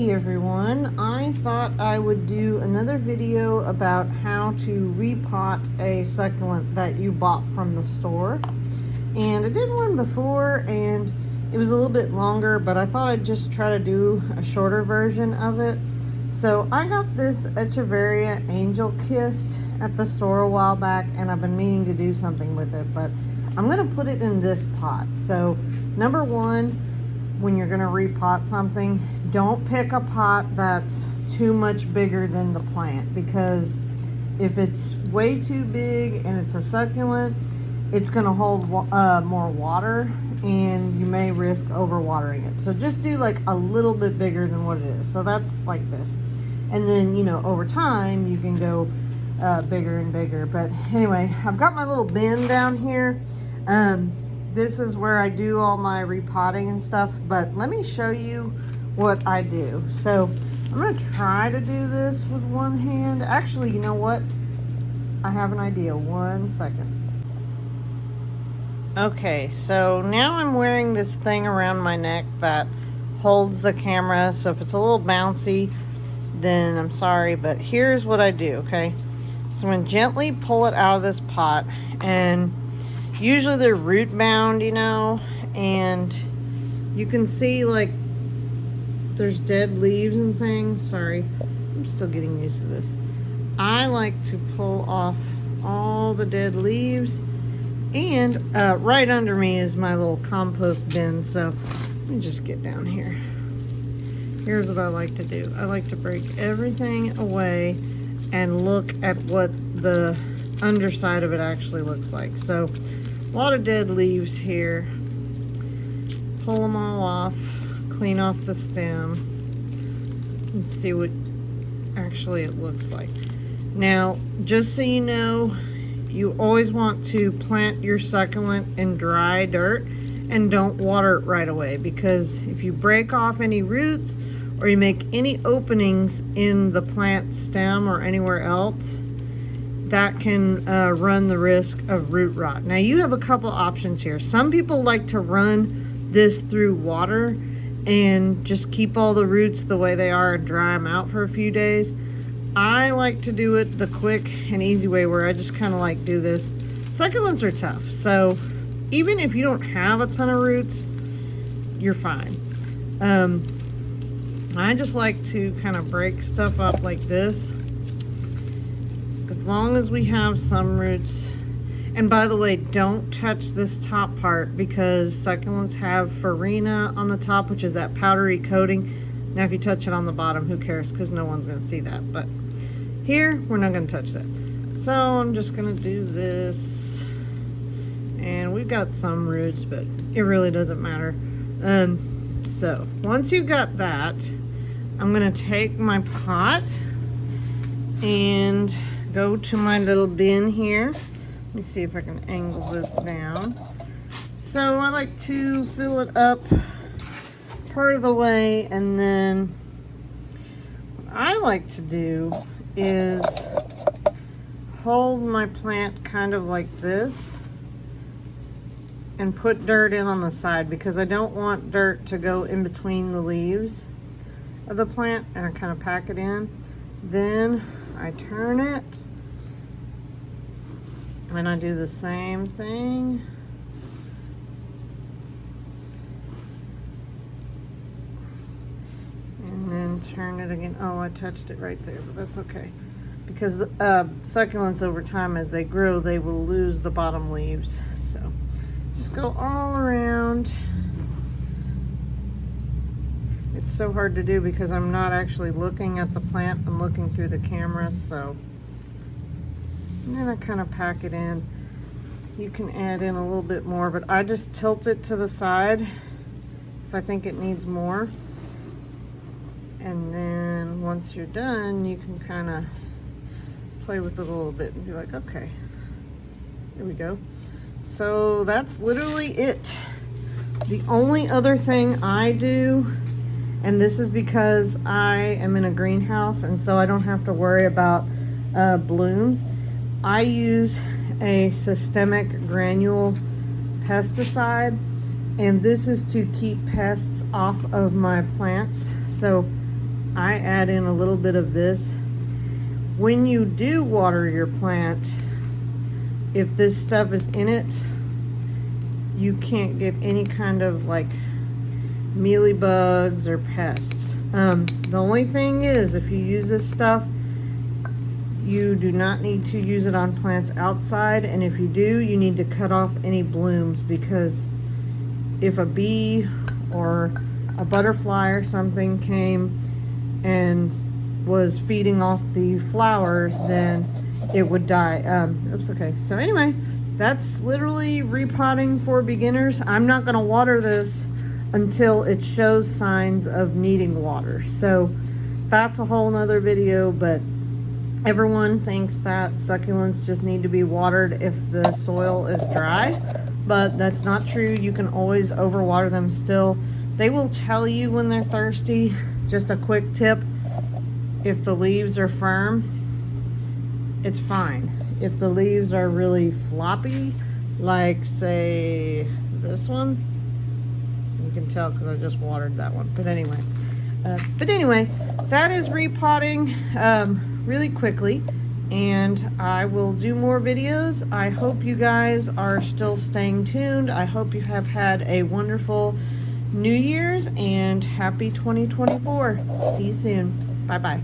Hey everyone, I thought I would do another video about how to repot a succulent that you bought from the store. And I did one before and it was a little bit longer, but I thought I'd just try to do a shorter version of it. So I got this Echeveria Angel Kissed at the store a while back, and I've been meaning to do something with it, but I'm gonna put it in this pot. So number one, when you're gonna repot something, don't pick a pot that's too much bigger than the plant, because if it's way too big and it's a succulent, it's gonna hold more water and you may risk overwatering it. So just do like a little bit bigger than what it is. So that's like this. And then, you know, over time you can go bigger and bigger. But anyway, I've got my little bin down here. This is where I do all my repotting and stuff, but let me show you what I do. So I'm gonna try to do this with one hand. Actually, you know what? I have an idea. 1 second. Okay, so now I'm wearing this thing around my neck that holds the camera, so if it's a little bouncy, then I'm sorry, but here's what I do, okay? So I'm gonna gently pull it out of this pot, and usually they're root bound, you know, and you can see like there's dead leaves and things. Sorry, I'm still getting used to this. I like to pull off all the dead leaves, and right under me is my little compost bin. So let me just get down here. Here's what I like to do. I like to break everything away and look at what the underside of it actually looks like. So a lot of dead leaves here. Pull them all off, clean off the stem, and see what actually it looks like. Now, just so you know, you always want to plant your succulent in dry dirt and don't water it right away, because if you break off any roots or you make any openings in the plant stem or anywhere else, that can run the risk of root rot. Now you have a couple options here. Some people like to run this through water and just keep all the roots the way they are and dry them out for a few days. I like to do it the quick and easy way, where I just kind of like do this. Succulents are tough, so even if you don't have a ton of roots, you're fine. I just like to kind of break stuff up like this, as long as we have some roots. And by the way, don't touch this top part, because succulents have farina on the top, which is that powdery coating. Now if you touch it on the bottom, who cares, because no one's going to see that. But here, we're not going to touch that. So I'm just going to do this. And we've got some roots, but it really doesn't matter. So once you've got that, I'm going to take my pot and go to my little bin here. Let me see if I can angle this down. So I like to fill it up part of the way, and then what I like to do is hold my plant kind of like this and put dirt in on the side, because I don't want dirt to go in between the leaves of the plant, and I kind of pack it in. Then I turn it and I do the same thing. And then turn it again. Oh, I touched it right there, but that's okay. Because the succulents, over time, as they grow, they will lose the bottom leaves. So just go all around. It's so hard to do because I'm not actually looking at the plant. I'm looking through the camera, so. And then I kind of pack it in. You can add in a little bit more, but I just tilt it to the side if I think it needs more. And then once you're done, you can kind of play with it a little bit and be like, okay, there we go. So that's literally it. The only other thing I do, and this is because I am in a greenhouse and so I don't have to worry about blooms, I use a systemic granule pesticide, and this is to keep pests off of my plants. So I add in a little bit of this. When you do water your plant, if this stuff is in it, you can't get any kind of like mealybugs or pests. The only thing is, if you use this stuff, you do not need to use it on plants outside, and if you do, you need to cut off any blooms, because if a bee or a butterfly or something came and was feeding off the flowers, then it would die. Okay. So anyway, that's literally repotting for beginners. I'm not going to water this until it shows signs of needing water. So that's a whole nother video, but everyone thinks that succulents just need to be watered if the soil is dry, but that's not true. You can always overwater them still. They will tell you when they're thirsty. Just a quick tip: if the leaves are firm, it's fine. If the leaves are really floppy, like say this one, you can tell because I just watered that one. But anyway, that is repotting really quickly, and I will do more videos. I hope you guys are still staying tuned. I hope you have had a wonderful New Year's and happy 2024. See you soon. Bye bye.